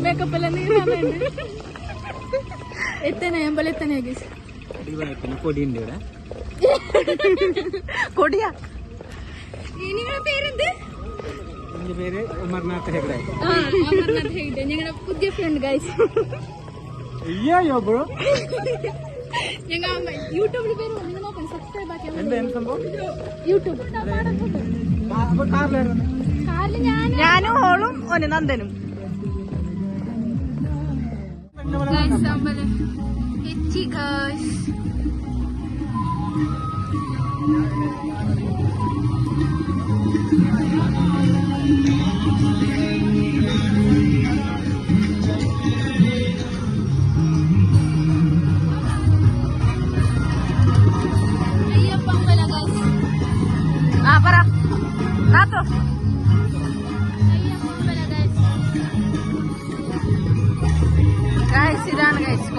Makeup എല്ലാം ethane എമ്പല ethane കൊടിയുണ്ട് ഇവിടെ. കൊടിയാ. നിങ്ങളുടെ പേരെന്ത്? എന്റെ പേര് അമർനാഥ് ഹെഗ്ഡെ. അമർനാഥ് ഹെഗ്ഡെ ഞങ്ങളുടെ പുതിയ ഫ്രണ്ട് ഗൈസ്. അയ്യോ ബ്രോ, ഞങ്ങൾ യൂട്യൂബിൽ പേര് നിങ്ങൾ നോക്കണം, സബ്സ്ക്രൈബ് ആക്കി. എന്താണ് സംഭവം? യൂട്യൂബ് കാറിൽ ഞാനും ഓളും ഒരു നന്ദനും. പറ നാത്തോ ഗൈസ്, ഇതാണ് ഗൈസ്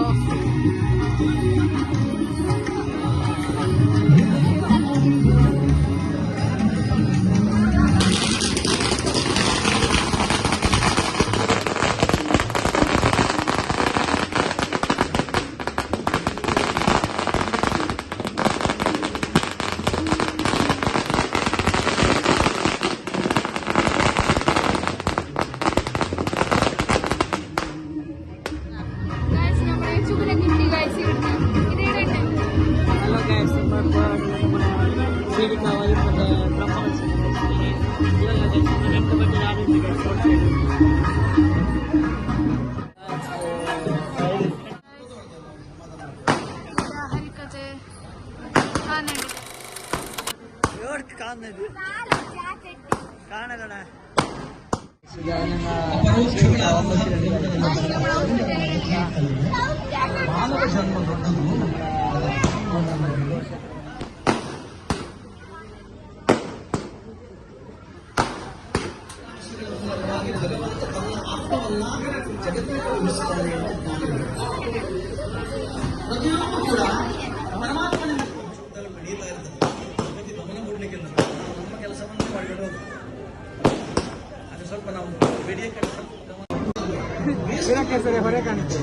ಹೊರೆ ಕಾಣುತ್ತೆ.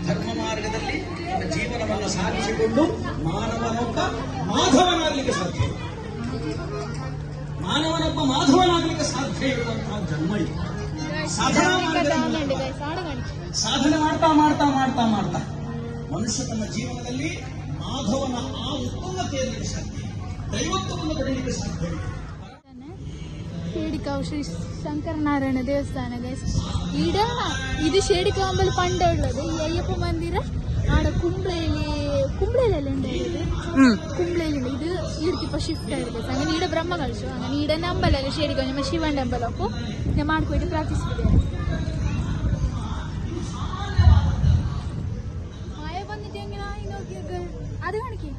ಧರ್ಮ ಮಾರ್ಗದಲ್ಲಿ ಜೀವನವನ್ನು ಸಾಗಿಸಿಕೊಂಡು ಮಾನವನೊಬ್ಬ ಮಾಧವನಾಗಲಿಕ್ಕೆ ಸಾಧ್ಯ. ಮಾನವನೊಬ್ಬ ಮಾಧವನಾಗಲಿಕ್ಕೆ ಸಾಧ್ಯ ಇರುವಂತಹ ಜನ್ಮ ಇದು. ಸಾಧನೆ ಮಾಡ್ತಾ ಮಾಡ್ತಾ ಮಾಡ್ತಾ ಮಾಡ್ತಾ ಮನುಷ್ಯ ತನ್ನ ಜೀವನದಲ್ಲಿ ಮಾಧವನ ಆ ಉತ್ತಮತೆಯಲ್ಲಿಗೆ ಸಾಧ್ಯ, ದೈವತ್ವವನ್ನು ಪಡೆಯಲಿಕ್ಕೆ ಸಾಧ್ಯ. ഷേടിക്കാവ് ശ്രീ ശങ്കരനാരായണ ദേവസ്ഥാന ഗൈസ്. ഈട ഇത് ഷേടിക്കാവുമ്പോൾ പണ്ടുള്ളത് ഈ അയ്യപ്പ മന്ദിര ആടെ കുംബ്ലയിലല്ലേ ഉണ്ടായത്. കുംബ്ലയിലുണ്ട്. ഇത് ഈടക്ക് ഇപ്പൊ ഷിഫ്റ്റ് ആയത് ഗൈസ്. അങ്ങനെ ഈടെ ബ്രഹ്മ കളിച്ചു. അങ്ങനെ ഈടെ അമ്പലല്ലേ ഷേടിക്കാവ്, നമ്മൾ ശിവന്റെ അമ്പലം. അപ്പോൾ ഞാൻ മാർക്ക് പോയിട്ട് പ്രാക്ടീസ് ചെയ്തു. മായ വന്നിട്ട് എങ്ങനെയാ നോക്കിയത് അത് കാണിക്കേ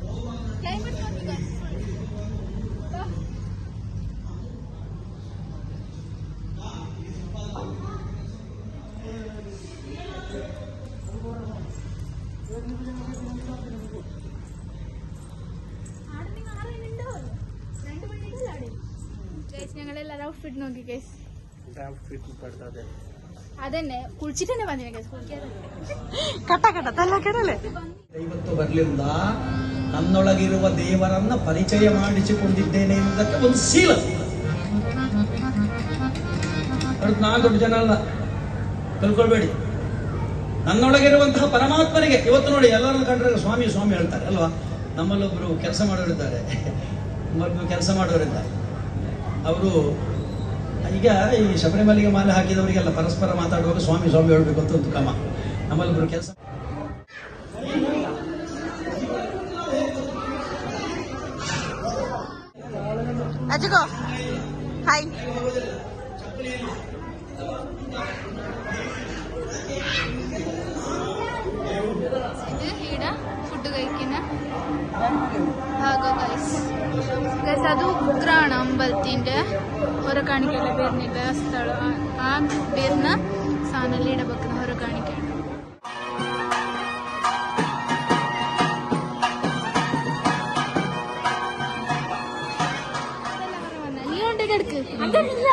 ക്ലൈമറ്റ് നോക്കി ഗൈസ്. ഞങ്ങളെല്ലാരും ഔട്ട്ഫിറ്റ് നോക്കി കേസ്. അതന്നെ കുളിച്ചിട്ട് തന്നെ വന്നില്ല കേസ്. കുളിക്കാതെ ದೈವತ್ವ ಬರಲಿಲ್ಲ. ನನ್ನೊಳಗಿರುವ ದೇವರನ್ನ ಪರಿಚಯ ಮಾಡಿಸಿಕೊಂಡಿದ್ದೇನೆ ಎಂಬುದಕ್ಕೆ ಒಂದು ಶೀಲ. ನಾನು ದೊಡ್ಡ ಜನ ಅಲ್ಲ, ತಿಳ್ಕೊಳ್ಬೇಡಿ. ನನ್ನೊಳಗಿರುವಂತಹ ಪರಮಾತ್ಮನಿಗೆ ಇವತ್ತು ನೋಡಿ ಎಲ್ಲರನ್ನು ಕಂಡ್ರೆ ಸ್ವಾಮಿ ಸ್ವಾಮಿ ಹೇಳ್ತಾರೆ ಅಲ್ವಾ. ನಮ್ಮಲ್ಲೊಬ್ರು ಕೆಲಸ ಮಾಡೋರಿದ್ದಾರೆ, ಕೆಲಸ ಮಾಡೋರಿದ್ದಾರೆ. ಅವರು ಈಗ ಈ ಶಬರಿಮಲೆಗೆ ಮಾಲೆ ಹಾಕಿದವರಿಗೆಲ್ಲ ಪರಸ್ಪರ ಮಾತಾಡುವಾಗ ಸ್ವಾಮಿ ಸ್ವಾಮಿ ಹೇಳ್ಬೇಕು ಅಂತ ಒಂದು ಕ್ರಮ. ನಮ್ಮಲ್ಲೊಬ್ರು ಕೆಲಸ ಹಾಯ್ ഫുഡ് കഴിക്കുന്ന അത് ഉത്രാണ അമ്പലത്തിന്റെ ಹೊರ ಕಾಣಿಕೆಲ್ಲ ಬೇರ್ನಿಲ್ಲ ಸ್ಥಳ ಆ ಬೇರ್ನ ಸಾನಲ್ಲಿ ಇಡಬೇಕು ಹೊರ ಕಾಣಿಕೆ. ഒറ്റയ്ക്ക് എടുക്ക് അങ്ങനില്ല.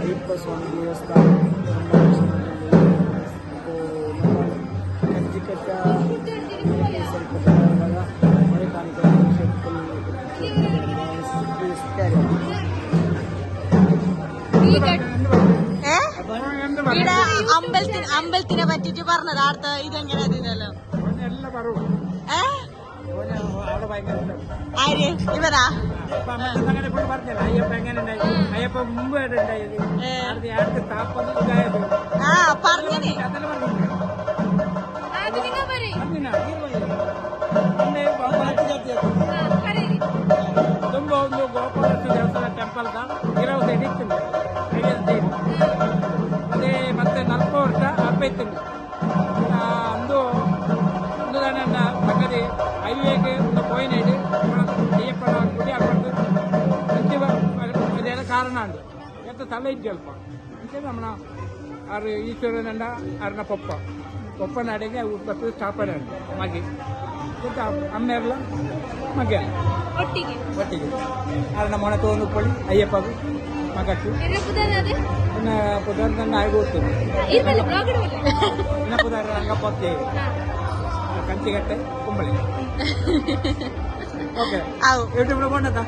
ಅಯ್ಯಪ್ಪ ಸ್ವಾಮಿ ದೇವಸ್ಥಾನ ಕಜ್ಜಿಕಟ್ಟ ಮಳೆ അമ്പലത്തിനെ പറ്റിട്ട് പറഞ്ഞത് അടുത്ത ഇതെങ്ങനെ ഇതിനല്ലോ ಎಲ್ಲ ಬರುವ അവിടെ ഭയങ്കര ആര് ഇവരാ അങ്ങനെ കൊണ്ട് പറഞ്ഞില്ല അയ്യപ്പ എങ്ങനെ ഉണ്ടായി അയ്യപ്പ മുമ്പ് ഉണ്ടായത് അടുത്ത് താപ്പൊന്നും ഇതായത് ആ പറഞ്ഞേ ಅದೆಲ್ಲ പറഞ്ഞു അത് നിങ്ങൾ പറയും. ತುಂಬ ಒಂದು ಗೋಪಾಲಸ್ವಾಮಿ ದೇವಸ್ಥಾನ ಟೆಂಪಲ್ದ 20 ಎಡಿತ್ತು ಅದೇ ಮತ್ತೆ 40 ವರ್ಷ ಹಬ್ಬೈತಿಂದು ಅಂದು ಒಂದು ನನ್ನ ಸಂಗತಿ ಹೈವೇಗೆ ಒಂದು പോയിനേട് അയ്യപ്പന ಗುಡಿ ಹಾಕೊಂಡು ಇದೇನೋ ಕಾರಣ ಅಂದು ಎಂತ ತಲೆ ಇದ್ದು ಸ್ವಲ್ಪ ಅಂತ ನಮ್ಮ ಆರು ಈಶ್ವರನಂಡ ಆರನ ಪಪ್ಪನ ಅಡೆಗೆ ಉತ್ಪತ್ತಿ ಸ್ಥಾಪನೆ ಉಂಟು ಮಗೆ ಅಮ್ಮೆಲ್ಲ ಮಗೆ ಒಟ್ಟಿಗೆ ಒಟ್ಟಿಗೆ ಆರನ ಮೊಣ ತಗೊಂಡು ಪೊಳಿ ಅಯ್ಯಪ್ಪಗೂ ಮಗಕ್ಕೂ ಎನ್ನ ಪುದಾರದೆ ಇನ್ನು ಪುದಾರ್ದಂಡ ಆಗಿ ಹೋಗ್ತದೆ ಇರ್ಬಲ್ಲ ಬ್ಲಾಗ್ ಇಡಲ್ಲ. ಇನ್ನು ಪುದಾರ ರಂಗಪ್ಪತ್ತೆ ಕಂಚಿಗಟ್ಟೆ ಕುಂಬಳಿ ഓക്കെ യൂട്യൂബിൽ കൊണ്ടെത്താ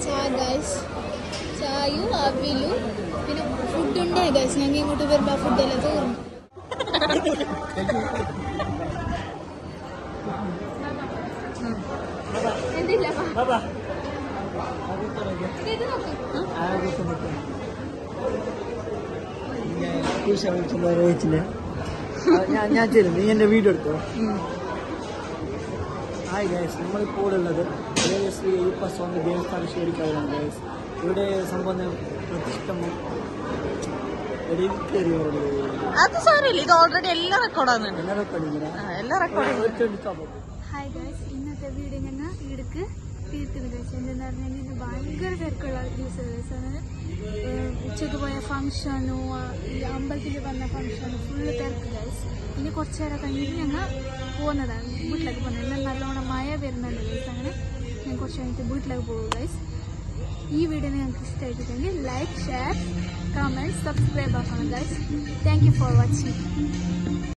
ചായ ഗൈസ്, ചായയും അവിലും പിന്നെ ഫുഡ് ഉണ്ടേ ഗൈസ്. ഞങ്ങൾ ഇങ്ങോട്ട് വരുമ്പോ ഫുഡെല്ലാം തീർന്നു. എന്തില്ല ഇത് നോക്ക്. ഞാൻ ചെയ്തു നീ എന്റെ വീഡിയോ എടുത്തോ. ഹായ് ഗൈസ്, നമ്മളിപ്പോൾ ഉള്ളത് ശ്രീ അയ്യപ്പ സ്വാമി ദേവസ്ഥാന ശേരിക്കാവിലാണ് ഗൈസ്. ഇവിടെ സംഭവം പ്രതിഷ്ഠമോ അത് സാരമില്ല, ഇത് ഓൾറെഡി എല്ലാം റെക്കോർഡാണ്. എല്ലാം റെക്കോർഡ്. ഹായ് ഗൈസ്, ഇന്നത്തെ വീഡിയോ ഞങ്ങൾ ഇടക്ക് തീർക്കുന്നത് ഗൈസ്. എന്തെന്ന് പറഞ്ഞാൽ ഇത് ഭയങ്കര തിരക്കുള്ള ദിവസം ഗൈസാണ്. ഉച്ചക്ക് പോയ ഫംഗ്ഷനോ ഈ അമ്പലത്തിൽ വന്ന ഫംഗ്ഷനോ ഫുള്ള് തിരക്ക് ഗൈസ്. ഇനി കുറച്ച് നേരം കഴിഞ്ഞിട്ട് ഞങ്ങൾ പോകുന്നതാണ്, വീട്ടിലേക്ക് പോകുന്നത്. എന്നാൽ നല്ലോണം മഴ വരുന്നുണ്ട് ഗൈസ്. അങ്ങനെ ഞാൻ കുറച്ച് കഴിഞ്ഞിട്ട് വീട്ടിലേക്ക് പോകും ഗൈസ്. ഈ വീഡിയോ നിങ്ങൾക്ക് ഇഷ്ടമായിട്ടുണ്ടെങ്കിൽ ലൈക്ക്, ഷെയർ, കമൻറ്റ്, സബ്സ്ക്രൈബ് ആക്കണം guys. Thank you for watching.